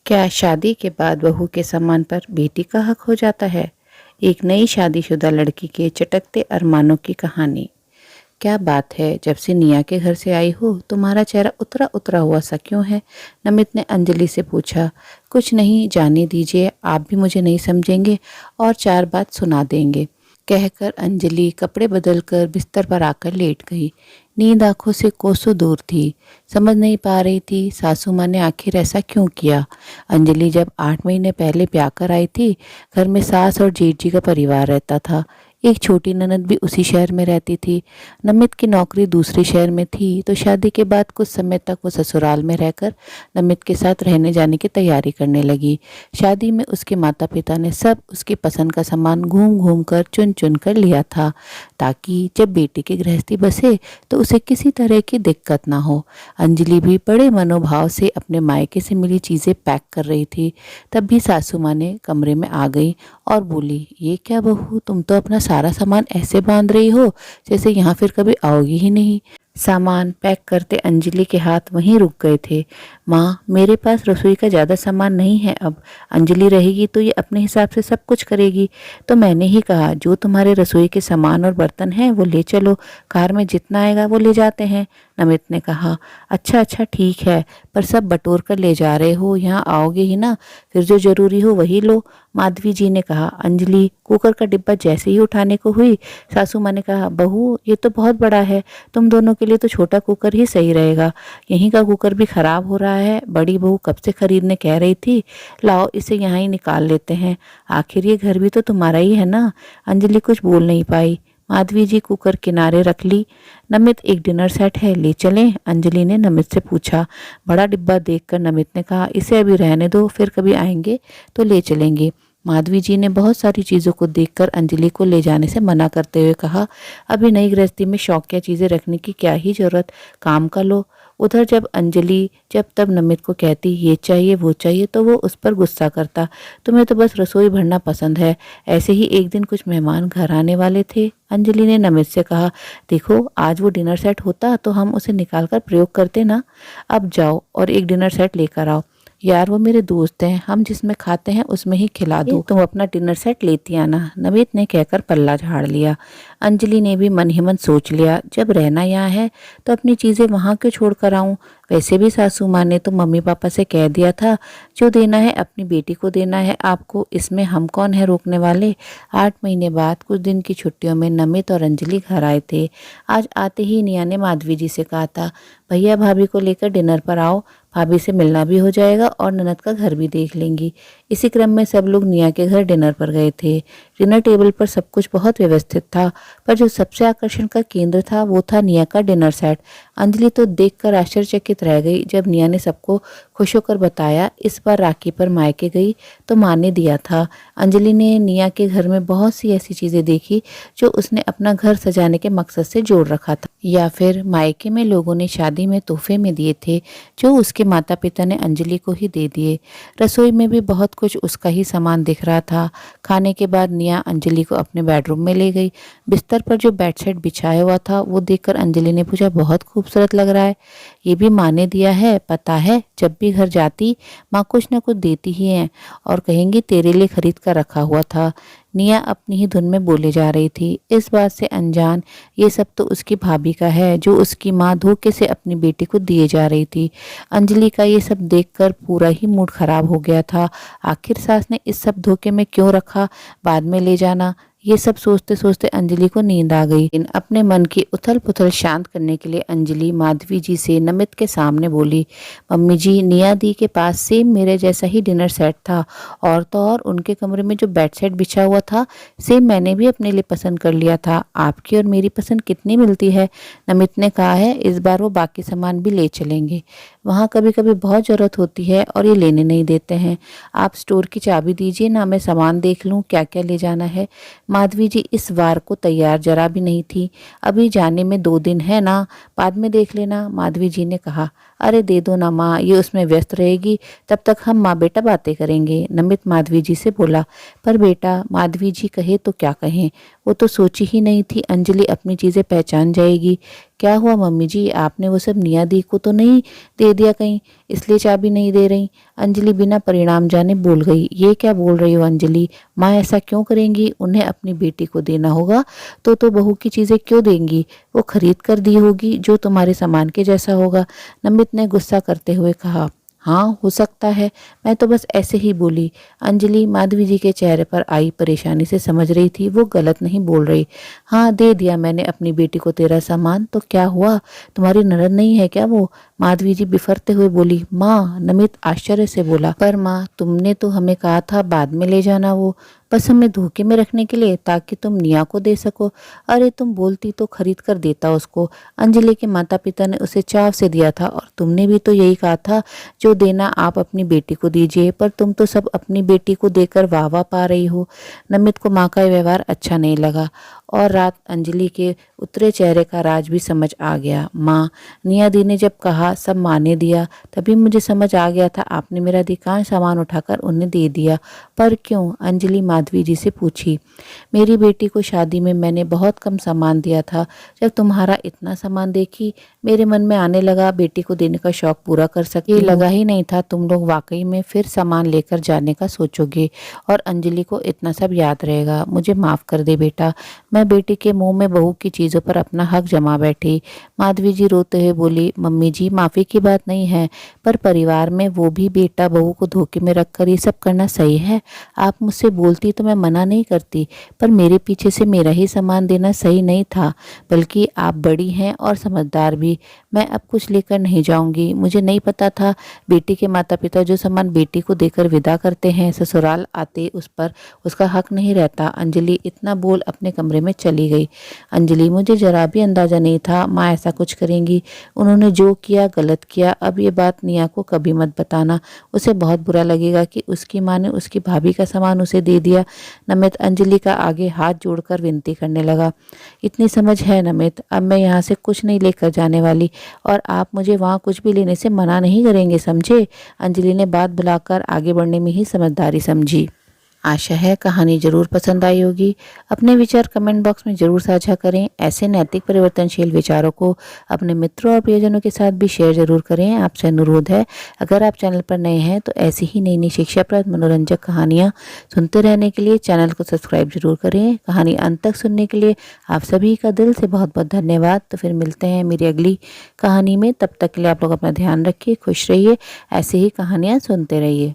क्या शादी के बाद बहू के सम्मान पर बेटी का हक हो जाता है? एक नई शादीशुदा लड़की के चटकते अरमानों की कहानी। क्या बात है, जब से निया के घर से आई हो तुम्हारा चेहरा उतरा उतरा हुआ सा क्यों है? नमित ने अंजलि से पूछा। कुछ नहीं, जाने दीजिए, आप भी मुझे नहीं समझेंगे और चार बात सुना देंगे, कहकर अंजलि कपड़े बदलकर बिस्तर पर आकर लेट गई। नींद आंखों से कोसों दूर थी। समझ नहीं पा रही थी सासू माँ ने आखिर ऐसा क्यों किया। अंजलि जब 8 महीने पहले ब्याह कर आई थी, घर में सास और जेठ जी का परिवार रहता था। एक छोटी ननद भी उसी शहर में रहती थी। नमित की नौकरी दूसरे शहर में थी, तो शादी के बाद कुछ समय तक वो ससुराल में रहकर नमित के साथ रहने जाने की तैयारी करने लगी। शादी में उसके माता पिता ने सब उसकी पसंद का सामान घूम घूम कर चुन चुन कर लिया था, ताकि जब बेटी की गृहस्थी बसे तो उसे किसी तरह की दिक्कत ना हो। अंजलि भी बड़े मनोभाव से अपने मायके से मिली चीज़ें पैक कर रही थी। तब भी सासू माँ ने कमरे में आ गई और बोली, ये क्या बहू, तुम तो अपना सारा सामान ऐसे बांध रही हो जैसे यहाँ फिर कभी आओगी ही नहीं। सामान पैक करते अंजलि के हाथ वहीं रुक गए थे। माँ, मेरे पास रसोई का ज़्यादा सामान नहीं है। अब अंजलि रहेगी तो ये अपने हिसाब से सब कुछ करेगी। तो मैंने ही कहा, जो तुम्हारे रसोई के सामान और बर्तन हैं वो ले चलो, कार में जितना आएगा वो ले जाते हैं। नमित ने कहा। अच्छा अच्छा ठीक है, पर सब बटोर कर ले जा रहे हो, यहाँ आओगे ही ना, फिर जो ज़रूरी हो वही लो, माधवी जी ने कहा। अंजलि कुकर का डिब्बा जैसे ही उठाने को हुई, सासू माँ ने कहा, बहू ये तो बहुत बड़ा है, तुम दोनों के लिए तो छोटा कुकर ही सही रहेगा। यहीं का कुकर भी खराब हो रहा है, बड़ी बहू कब से खरीदने कह रही थी। लाओ इसे यहाँ ही निकाल लेते हैं, आखिर ये घर भी तो तुम्हारा ही है ना। अंजलि कुछ बोल नहीं पाई। माधवी जी कुकर किनारे रख ली। नमित, एक डिनर सेट है, ले चलें? अंजलि ने नमित से पूछा। बड़ा डिब्बा देखकर नमित ने कहा, इसे अभी रहने दो, फिर कभी आएंगे तो ले चलेंगे। माधवी जी ने बहुत सारी चीज़ों को देखकर अंजलि को ले जाने से मना करते हुए कहा, अभी नई गृहस्थी में शौकिया चीज़ें रखने की क्या ही जरूरत, काम का लो। उधर जब अंजलि जब तब नमित को कहती ये चाहिए वो चाहिए, तो वो उस पर गुस्सा करता, तुम्हें तो बस रसोई भरना पसंद है। ऐसे ही एक दिन कुछ मेहमान घर आने वाले थे। अंजलि ने नमित से कहा, देखो आज वो डिनर सेट होता तो हम उसे निकाल कर प्रयोग करते ना। अब जाओ और एक डिनर सेट लेकर आओ। यार वो मेरे दोस्त हैं, हम जिसमें खाते हैं उसमें ही खिला दो, तुम अपना डिनर सेट लेती आना, नमित ने कहकर पल्ला झाड़ लिया। अंजलि ने भी मन ही मन सोच लिया, जब रहना यहाँ है तो अपनी चीज़ें वहाँ क्यों छोड़ कर आऊँ। वैसे भी सासू माँ ने तो मम्मी पापा से कह दिया था, जो देना है अपनी बेटी को देना है आपको, इसमें हम कौन है रोकने वाले। 8 महीने बाद कुछ दिन की छुट्टियों में नमित और अंजलि घर आए थे। आज आते ही निया ने माधवी जी से कहा था, भैया भाभी को लेकर डिनर पर आओ, भाभी से मिलना भी हो जाएगा और ननद का घर भी देख लेंगी। इसी क्रम में सब लोग निया के घर डिनर पर गए थे। डिनर टेबल पर सब कुछ बहुत व्यवस्थित था, पर जो सबसे आकर्षण का केंद्र था वो था निया का डिनर सेट। अंजलि तो देखकर आश्चर्यचकित रह गई। जब निया ने सबको खुश होकर बताया इस बार राखी पर मायके गई तो माँ ने दिया था। अंजलि ने निया के घर में बहुत सी ऐसी चीज़ें देखी जो उसने अपना घर सजाने के मकसद से जोड़ रखा था, या फिर मायके में लोगों ने शादी में तोहफे में दिए थे, जो उसके माता पिता ने अंजलि को ही दे दिए। रसोई में भी बहुत कुछ उसका ही सामान दिख रहा था। खाने के बाद निया अंजलि को अपने बेडरूम में ले गई। बिस्तर पर जो बेडशीट बिछाया हुआ था वो देखकर अंजलि ने पूछा, बहुत खूबसूरत लग रहा है, ये भी माँ ने दिया है? पता है, जब भी घर जाती माँ कुछ न कुछ देती ही है और कहेंगी तेरे लिए खरीद कर रखा हुआ था। निया अपनी ही धुन में बोले जा रही थी, इस बात से अनजान ये सब तो उसकी भाभी का है, जो उसकी माँ धोखे से अपनी बेटी को दिए जा रही थी। अंजलि का ये सब देखकर पूरा ही मूड खराब हो गया था। आखिर सास ने इस सब धोखे में क्यों रखा, बाद में ले जाना, ये सब सोचते सोचते अंजलि को नींद आ गई। लेकिन अपने मन की उथल पुथल शांत करने के लिए अंजलि माधवी जी से नमित के सामने बोली, मम्मी जी, निया दी के पास सेम मेरे जैसा ही डिनर सेट था, और तो और उनके कमरे में जो बेड सेट बिछा हुआ था सेम मैंने भी अपने लिए पसंद कर लिया था। आपकी और मेरी पसंद कितनी मिलती है। नमित ने कहा है इस बार वो बाकी सामान भी ले चलेंगे, वहाँ कभी कभी बहुत ज़रूरत होती है और ये लेने नहीं देते हैं। आप स्टोर की चाबी दीजिए ना, मैं सामान देख लूँ क्या क्या ले जाना है। माधवी जी इस बार को तैयार जरा भी नहीं थी। अभी जाने में 2 दिन है ना, बाद में देख लेना, माधवी जी ने कहा। अरे दे दो ना माँ, ये उसमें व्यस्त रहेगी, तब तक हम माँ बेटा बातें करेंगे, नमित माधवी जी से बोला। पर बेटा, माधवी जी कहे तो क्या कहें, वो तो सोची ही नहीं थी अंजलि अपनी चीज़ें पहचान जाएगी। क्या हुआ मम्मी जी, आपने वो सब निया दी को तो नहीं दे दिया कहीं? इसलिए चाबी नहीं दे रही। अंजलि बिना परिणाम जाने बोल गई, ये क्या बोल रही हो अंजलि? माँ ऐसा क्यों करेंगी? उन्हें अपनी बेटी को देना होगा तो बहू की चीज़ें क्यों देंगी? वो खरीद कर दी होगी जो तुम्हारे सामान के जैसा होगा। नमित ने गुस्सा करते हुए कहा। हाँ हो सकता है, मैं तो बस ऐसे ही बोली। अंजलि माधवी जी के चेहरे पर आई परेशानी से समझ रही थी वो गलत नहीं बोल रही। हाँ दे दिया मैंने अपनी बेटी को तेरा सामान, तो क्या हुआ? तुम्हारी ननद नहीं है क्या वो? माधवी जी बिफरते हुए बोली। माँ, नमित आश्चर्य से बोला। पर माँ, तुमने तो हमें कहा था बाद में ले जाना वो, बस हमें धोखे में रखने के लिए ताकि तुम निया को दे सको। अरे तुम बोलती तो खरीद कर देता उसको। अंजलि के माता पिता ने उसे चाव से दिया था और तुमने भी तो यही कहा था जो देना आप अपनी बेटी को दीजिए, पर तुम तो सब अपनी बेटी को देकर वाह वाह पा रही हो। नमित को माँ का व्यवहार अच्छा नहीं लगा और रात अंजलि के उतरे चेहरे का राज भी समझ आ गया। माँ, निया दी ने जब कहा सब माँ ने दिया, तभी मुझे समझ आ गया था आपने मेरा अधिकांश सामान उठाकर उन्हें दे दिया। पर क्यों? अंजलि माधवी जी से पूछी। मेरी बेटी को शादी में मैंने बहुत कम सामान दिया था। जब तुम्हारा इतना सामान देखी मेरे मन में आने लगा बेटी को देने का शौक पूरा कर सके। लगा ही नहीं था तुम लोग वाकई में फिर सामान लेकर जाने का सोचोगे और अंजलि को इतना सब याद रहेगा। मुझे माफ़ कर दे बेटा, मैं बेटी के मुंह में बहू की चीज़ों पर अपना हक जमा बैठी। माधवी जी रोते हुए बोली। मम्मी जी, माफ़ी की बात नहीं है, पर परिवार में वो भी बेटा बहू को धोखे में रखकर ये सब करना सही है? आप मुझसे बोलती तो मैं मना नहीं करती, पर मेरे पीछे से मेरा ही सामान देना सही नहीं था। बल्कि आप बड़ी हैं और समझदार भी। मैं अब कुछ लेकर नहीं जाऊंगी। मुझे नहीं पता था बेटी के माता पिता जो सामान बेटी को देकर विदा करते हैं ससुराल आते उस पर उसका हक नहीं रहता। अंजलि इतना बोल अपने कमरे में चली गई। अंजलि, मुझे जरा भी अंदाजा नहीं था माँ ऐसा कुछ करेंगी। उन्होंने जो किया गलत किया। अब ये बात निया को कभी मत बताना, उसे बहुत बुरा लगेगा कि उसकी माँ ने उसकी भाभी का सामान उसे दे दिया। नमित अंजलि का आगे हाथ जोड़कर विनती करने लगा। इतनी समझ है नमित, अब मैं यहाँ से कुछ नहीं लेकर जाने वाली और आप मुझे वहाँ कुछ भी लेने से मना नहीं करेंगे, समझे? अंजलि ने बात बुलाकर आगे बढ़ने में ही समझदारी समझी। आशा है कहानी जरूर पसंद आई होगी। अपने विचार कमेंट बॉक्स में जरूर साझा करें। ऐसे नैतिक परिवर्तनशील विचारों को अपने मित्रों और प्रियजनों के साथ भी शेयर जरूर करें। आपसे अनुरोध है, अगर आप चैनल पर नए हैं तो ऐसी ही नई नई शिक्षाप्रद मनोरंजक कहानियाँ सुनते रहने के लिए चैनल को सब्सक्राइब जरूर करें। कहानी अंत तक सुनने के लिए आप सभी का दिल से बहुत बहुत धन्यवाद। तो फिर मिलते हैं मेरी अगली कहानी में। तब तक के लिए आप लोग अपना ध्यान रखिए, खुश रहिए, ऐसे ही कहानियाँ सुनते रहिए।